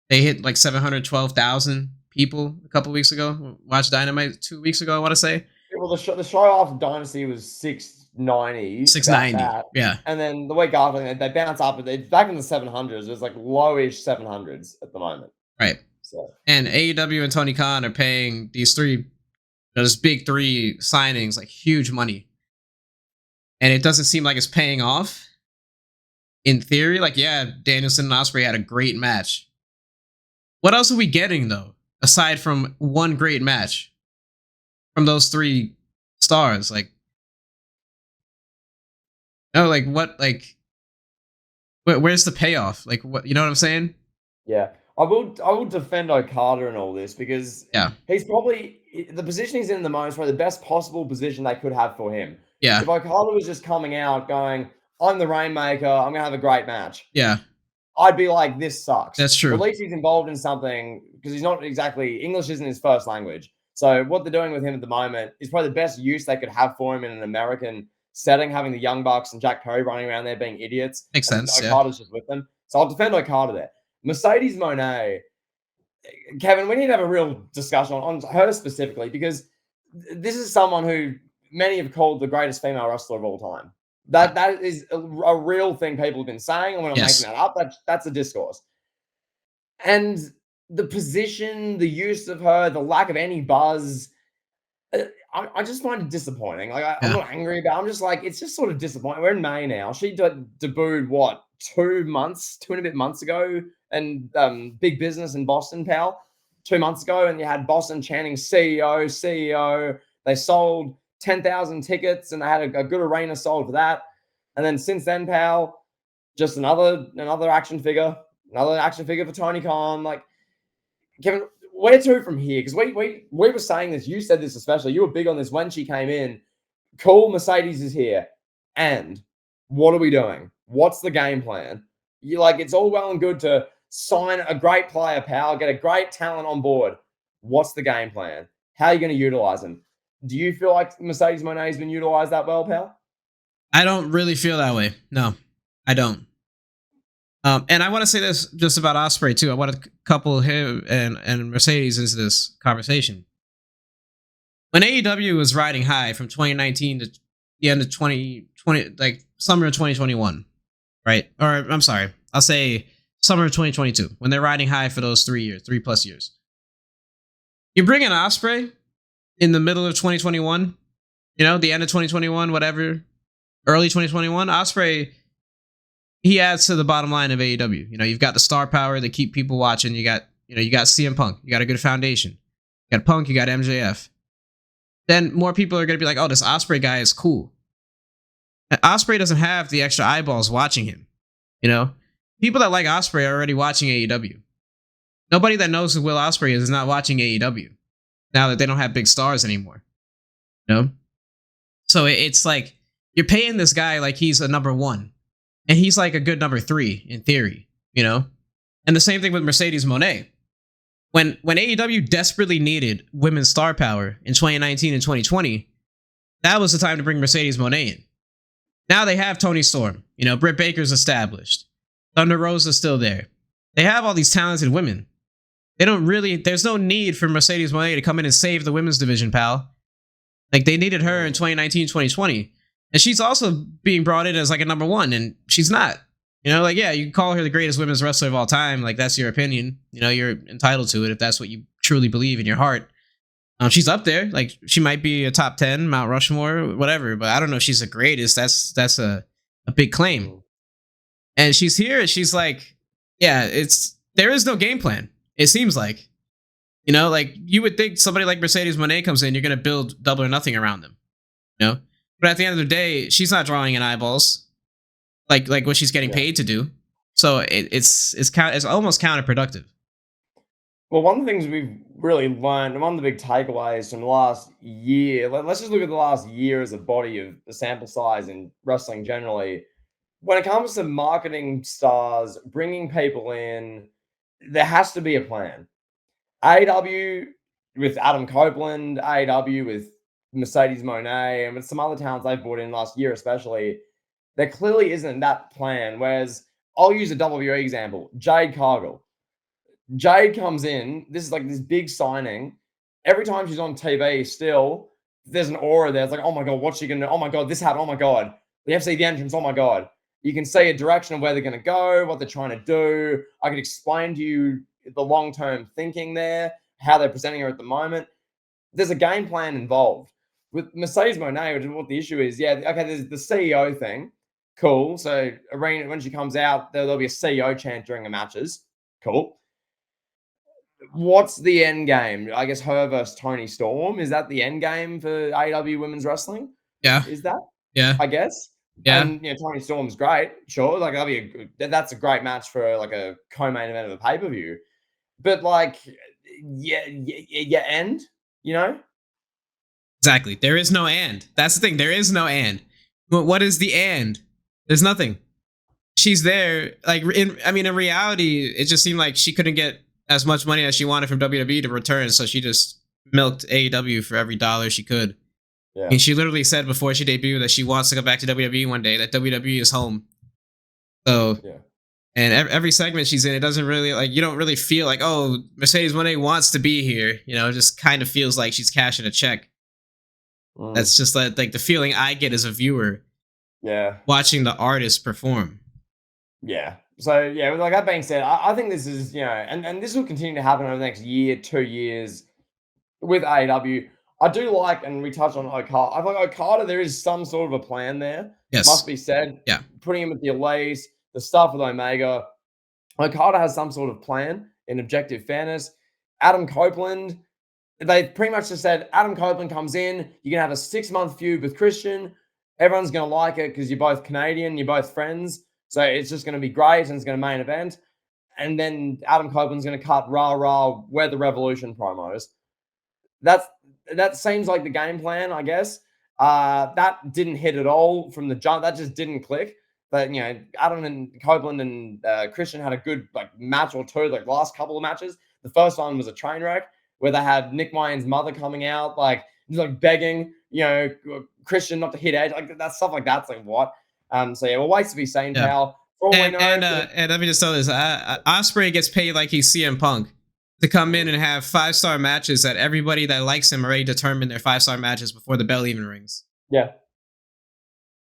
They hit like 712,000 people a couple weeks ago. Watched Dynamite 2 weeks ago, I want to say. Well, the show after Dynasty was 690. 690, yeah. And then the week after, they bounce up. They're back in the 700s. There's like lowish 700s at the moment. Right. So. And AEW and Tony Khan are paying these big three signings like huge money. And it doesn't seem like it's paying off. In theory, like, yeah, Danielson and Ospreay had a great match. What else are we getting, though, aside from one great match from those 3 stars? Like, no, like, what, like, where's the payoff? Like, what, you know what I'm saying? Yeah, I will defend Okada and all this, because he's probably, the position he's in the moment is probably the best possible position they could have for him. Yeah. If Okada was just coming out going, I'm the Rainmaker, I'm going to have a great match. Yeah. I'd be like, this sucks. That's true. At least he's involved in something, because he's not exactly, English isn't his first language. So what they're doing with him at the moment is probably the best use they could have for him in an American setting, having the Young Bucks and Jack Perry running around there being idiots. Makes sense. Okada's just with them. So I'll defend Okada there. Mercedes Moné, Kevin, we need to have a real discussion on her specifically, because this is someone who many have called the greatest female wrestler of all time. That is a real thing people have been saying, and we're not making that up. That's a discourse. And the position, the use of her, the lack of any buzz, I just find it disappointing. Like I'm not angry about it. I'm just like, it's just sort of disappointing. We're in May now. She debuted what, 2 and a bit months ago, and Big Business in Boston, pal. 2 months ago, and you had Boston chanting CEO, CEO. They sold 10,000 tickets, and they had a good arena sold for that. And then since then, pal, just another action figure for Tony Khan. Like, Kevin, where to from here? Because we were saying this. You said this especially. You were big on this when she came in. Cool, Mercedes is here, and what are we doing? What's the game plan? You like, it's all well and good to sign a great player, pal, get a great talent on board. What's the game plan? How are you going to utilize them? Do you feel like Mercedes Moné has been utilized that well, pal? I don't really feel that way. No, I don't. And I want to say this just about Ospreay too. I want to couple him and Mercedes into this conversation. When AEW was riding high from 2019 to the end of 2020, like summer of 2021, right? Or I'm sorry, I'll say summer of 2022, when they're riding high for those 3+ years. You bring in Ospreay in the middle of 2021, the end of 2021, whatever, early 2021, Ospreay, he adds to the bottom line of AEW. You've got the star power that keep people watching. You got CM Punk. You got a good foundation. You got Punk. You got MJF. Then more people are going to be like, oh, this Ospreay guy is cool. And Ospreay doesn't have the extra eyeballs watching him. People that like Ospreay are already watching AEW. Nobody that knows who Will Ospreay is not watching AEW now that they don't have big stars anymore. So it's like you're paying this guy like he's a number one. And he's like a good number 3 in theory, And the same thing with Mercedes Moné. When AEW desperately needed women's star power in 2019 and 2020, that was the time to bring Mercedes Moné in. Now they have Toni Storm. Britt Baker's established. Thunder Rosa's still there. They have all these talented women. There's no need for Mercedes Moné to come in and save the women's division, pal. Like, they needed her in 2019, 2020. And she's also being brought in as like a number 1, and she's not. Yeah, you can call her the greatest women's wrestler of all time. Like, that's your opinion. You're entitled to it if that's what you truly believe in your heart. She's up there. Like, she might be a top 10, Mount Rushmore, whatever. But I don't know if she's the greatest. That's a big claim. And she's here, and she's like, yeah, there is no game plan. It seems like, like you would think somebody like Mercedes Moné comes in, you're going to build Double or Nothing around them, But at the end of the day, she's not drawing in eyeballs, like what she's getting paid to do. So it's almost counterproductive. Well, one of the things we've really learned, and one of the big takeaways from the last year, let's just look at the last year as a body of the sample size in wrestling generally. When it comes to marketing stars, bringing people in, there has to be a plan. AEW with Adam Copeland, AEW with Mercedes Moné, and with some other talents they've brought in last year especially, there clearly isn't that plan. Whereas, I'll use a WWE example, Jade Cargill. Jade comes in, this is like this big signing. Every time she's on TV, still, there's an aura there. It's like, oh my God, what's she going to do? Oh my God, this happened. Oh my God. We have to see the entrance. Oh my God. You can see a direction of where they're going to go, what they're trying to do. I could explain to you the long-term thinking there, how they're presenting her at the moment. There's a game plan involved. With Mercedes Moné, which is what the issue is, there's the CEO thing. Cool. So arena, when she comes out, there'll be a CEO chant during the matches. Cool. What's the end game? I guess her versus Toni Storm. Is that the end game for AEW women's wrestling? Yeah. Is that? Yeah. I guess. Yeah. And Toni Storm's great. Sure. Like that's a great match for like a co-main event of a pay-per-view. But like, end, Exactly. There is no and. That's the thing. There is no and. But what is the and? There's nothing. She's there. Like, in reality, it just seemed like she couldn't get as much money as she wanted from WWE to return, so she just milked AEW for every dollar she could. Yeah. I mean, she literally said before she debuted that she wants to go back to WWE one day, that WWE is home. So, yeah. And every segment she's in, it doesn't really, like, you don't really feel like, oh, Mercedes Moné wants to be here. It just kind of feels like she's cashing a check. Mm, That's just like the feeling I get as a viewer yeah. watching the artist perform. Yeah. So yeah, like that being said, I think this is, and this will continue to happen over the next year, 2 years with AEW. I do like, and we touched on Okada. I think Okada, there is some sort of a plan there, must Yes. be said. Yeah. Putting him with the Elite, the stuff with Omega. Okada has some sort of plan in objective fairness. Adam Copeland, they pretty much just said Adam Copeland comes in, you're gonna have a 6 month feud with Christian. Everyone's gonna like it because you're both Canadian, you're both friends. So it's just gonna be great and it's gonna main event. And then Adam Copeland's gonna cut rah rah, we're the revolution promos. That's that seems like the game plan, I guess. That didn't hit at all from the jump. That just didn't click. But Adam and Copeland and Christian had a good match or two. Like last couple of matches, the first one was a train wreck where they had Nick Wayne's mother coming out, like begging, Christian not to hit Edge, like that stuff like that's like what. So yeah, we'll wait to be seen, Yeah. pal. For all we know, And let me just tell this: Osprey gets paid like he's CM Punk to come in and have 5-star matches that everybody that likes him already determined their 5-star matches before the bell even rings. yeah,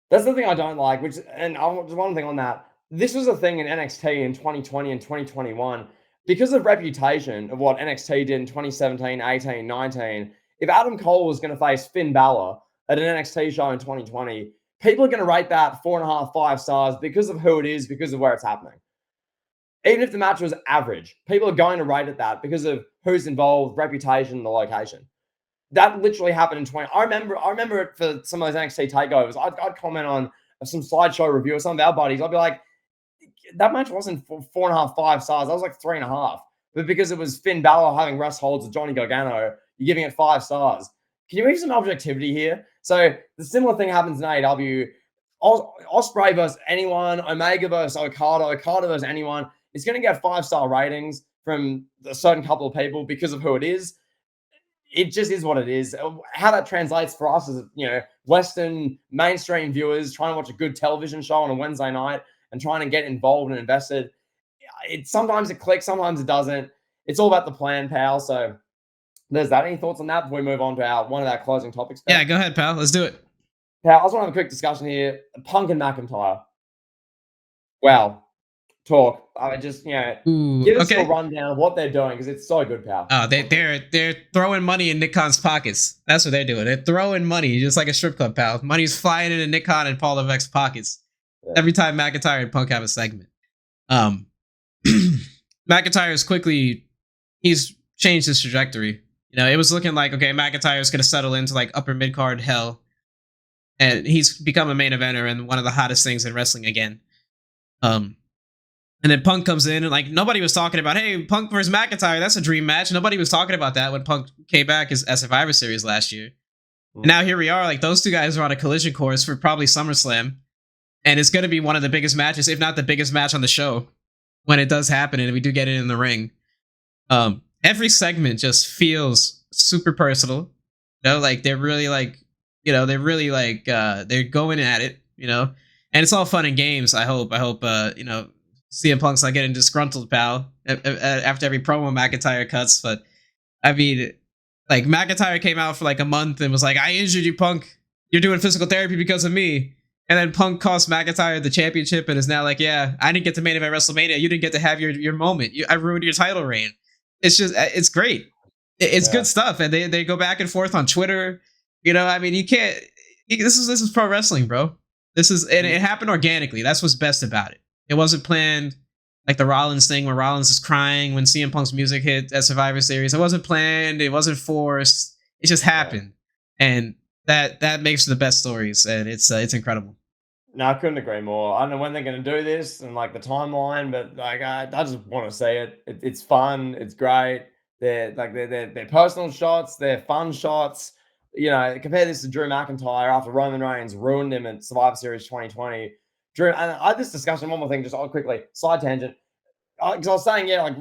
that's the thing I don't like, just one thing on that. This was a thing in NXT in 2020 and 2021 because of reputation of what NXT did in 2017, 18, 19. If Adam Cole was going to face Finn Balor at an NXT show in 2020, people are going to rate that 4.5, 5 stars because of who it is, because of where it's happening. Even if the match was average, people are going to rate it that because of who's involved, reputation, the location. That literally happened in 20. I remember it for some of those NXT takeovers. I'd comment on some slideshow review of some of our buddies. I'd be like, that match wasn't 4.5, 5 stars. That was like 3.5. But because it was Finn Balor having rest holds with Johnny Gargano, you're giving it 5 stars. Can you make some objectivity here? So the similar thing happens in AEW. Osprey versus anyone, Omega versus Okada versus anyone. It's going to get 5-star ratings from a certain couple of people because of who it is. It just is what it is. How that translates for us as Western mainstream viewers trying to watch a good television show on a Wednesday night and trying to get involved and invested. Sometimes it clicks, sometimes it doesn't. It's all about the plan, pal. So there's that. Any thoughts on that before we move on to one of our closing topics, pal? Yeah, go ahead, pal. Let's do it. Pal, I just want to have a quick discussion here. Punk and McIntyre. Wow. Talk. I just, Ooh, give us a okay. rundown of what they're doing because it's so good, pal. Oh, they're throwing money in Nick Khan's pockets. That's what they're doing. They're throwing money just like a strip club, pal. Money's flying into Nick Khan and Paul Levesque's pockets every time McIntyre and Punk have a segment. McIntyre is he's changed his trajectory. It was looking like, okay, McIntyre's going to settle into like upper mid card hell, and he's become a main eventer and one of the hottest things in wrestling again. And then Punk comes in and like nobody was talking about, hey, Punk versus McIntyre, that's a dream match. Nobody was talking about that when Punk came back as Survivor Series last year. And now here we are, like those two guys are on a collision course for probably SummerSlam. And it's going to be one of the biggest matches, if not the biggest match on the show when it does happen and we do get it in the ring. Every segment just feels super personal. Like they're really like, they're going at it, and it's all fun and games. I hope, CM Punk's not getting disgruntled, pal, after every promo McIntyre cuts. But I mean, like McIntyre came out for like a month and was like, I injured you, Punk. You're doing physical therapy because of me. And then Punk cost McIntyre the championship and is now like, yeah, I didn't get to main event WrestleMania. You didn't get to have your moment. I ruined your title reign. It's great. It's good stuff. And they go back and forth on Twitter. I mean, you can't. This is pro wrestling, bro. And it happened organically. That's what's best about it. It wasn't planned, like the Rollins thing where Rollins is crying when CM Punk's music hit at Survivor Series. It wasn't planned. It wasn't forced. It just happened, and that makes the best stories, and it's incredible. No, I couldn't agree more. I don't know when they're going to do this and like the timeline, but like I just want to see it. It's fun. It's great. They're personal shots. They're fun shots. Compare this to Drew McIntyre after Roman Reigns ruined him at Survivor Series 2020. Drew, and I had this discussion. One more thing, just quickly, side tangent. Because I was saying, yeah, like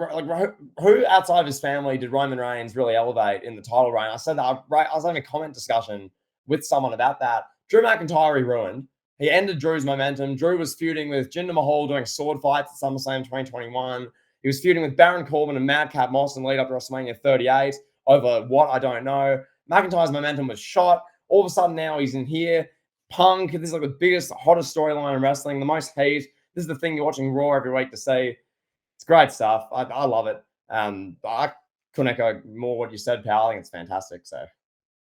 who outside of his family did Roman Reigns really elevate in the title reign? I said that I was having a comment discussion with someone about that. Drew McIntyre he ruined. He ended Drew's momentum. Drew was feuding with Jinder Mahal doing sword fights at SummerSlam 2021. He was feuding with Baron Corbin and Madcap Moss in lead up to WrestleMania 38 over what I don't know. McIntyre's momentum was shot. all of a sudden now he's in here. Punk, this is like the biggest, hottest storyline in wrestling, the most hate. This is the thing you're watching Raw every week to see. It's great stuff. I love it. I couldn't echo more what you said, pal. I think it's fantastic. So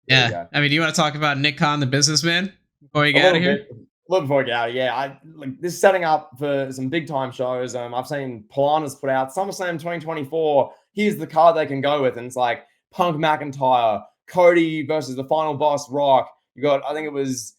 yeah, I mean, do you want to talk about Nick Khan, the businessman, before you get out of here? A little before we get out, yeah. I like this setting up for some big time shows. I've seen Polana's put out SummerSlam 2024. Here's the card they can go with, and it's like Punk McIntyre, Cody versus the final boss Rock. You got, I think it was,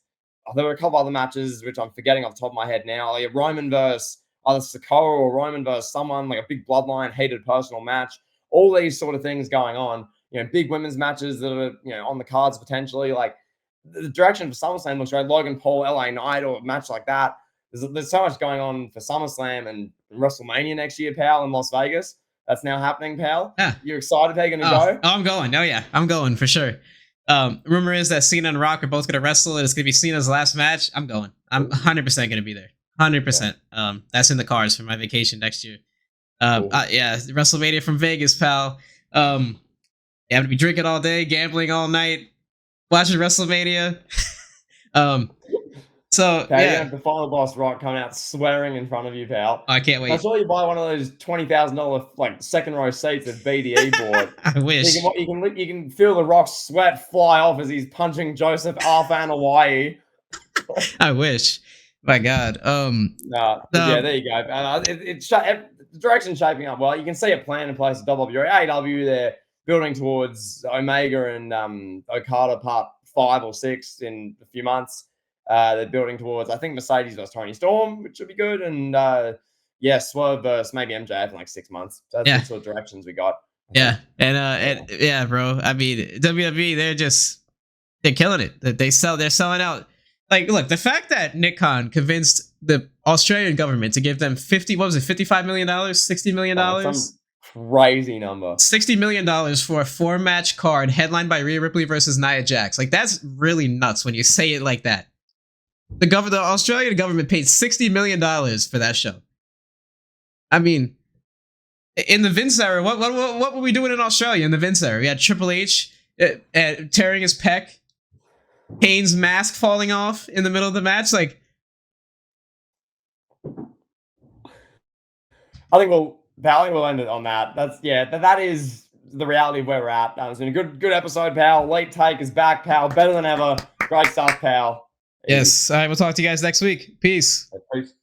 there were a couple other matches which I'm forgetting off the top of my head now. Like Roman versus either Sikoa or Roman versus someone, like a big bloodline hated personal match. All these sort of things going on. Big women's matches that are on the cards potentially. Like the direction for SummerSlam looks great. Logan Paul, LA Knight, or a match like that. There's so much going on for SummerSlam and WrestleMania next year, pal, in Las Vegas. That's now happening, pal. Yeah. You're excited? How you going to go? Oh, I'm going. Oh, yeah. I'm going for sure. Rumor is that Cena and Rock are both going to wrestle, and it's going to be Cena's last match. I'm going. I'm 100% going to be there. 100%. Yeah. That's in the cards for my vacation next year. Cool. Yeah, WrestleMania from Vegas, pal. You have to be drinking all day, gambling all night, watching WrestleMania. So pal, you have the final boss Rock coming out swearing in front of you, pal. I can't wait. I saw you buy one of those $20,000 like second row seats at BDE board. I wish you can feel the Rock's sweat fly off as he's punching Joseph Arfan Hawaii. I wish. My God. Yeah, there you go. The direction's shaping up well. You can see a plan in place at WWE. AEW, they're building towards Omega and Okada part 5 or 6 in a few months. They're building towards, I think, Mercedes versus Tony Storm, which should be good. And Swerve versus maybe MJF in like 6 months. So that's the sort of directions we got. Yeah. And yeah, bro. I mean, WWE, they're killing it. They're selling out. Like, look, the fact that Nick Khan convinced the Australian government to give them $55 million, $60 million? Some crazy number. $60 million for a 4-match card headlined by Rhea Ripley versus Nia Jax. Like, that's really nuts when you say it like that. The Australian government paid $60 million for that show. I mean, in the Vince era, what were we doing in Australia in the Vince era? We had Triple H tearing his pec. Kane's mask falling off in the middle of the match, like. I think we'll end it on that. That is the reality of where we're at. It's been a good episode, pal. Late Take is back, pal. Better than ever. Great stuff, pal. Yes. All right. We'll talk to you guys next week. Peace. Peace.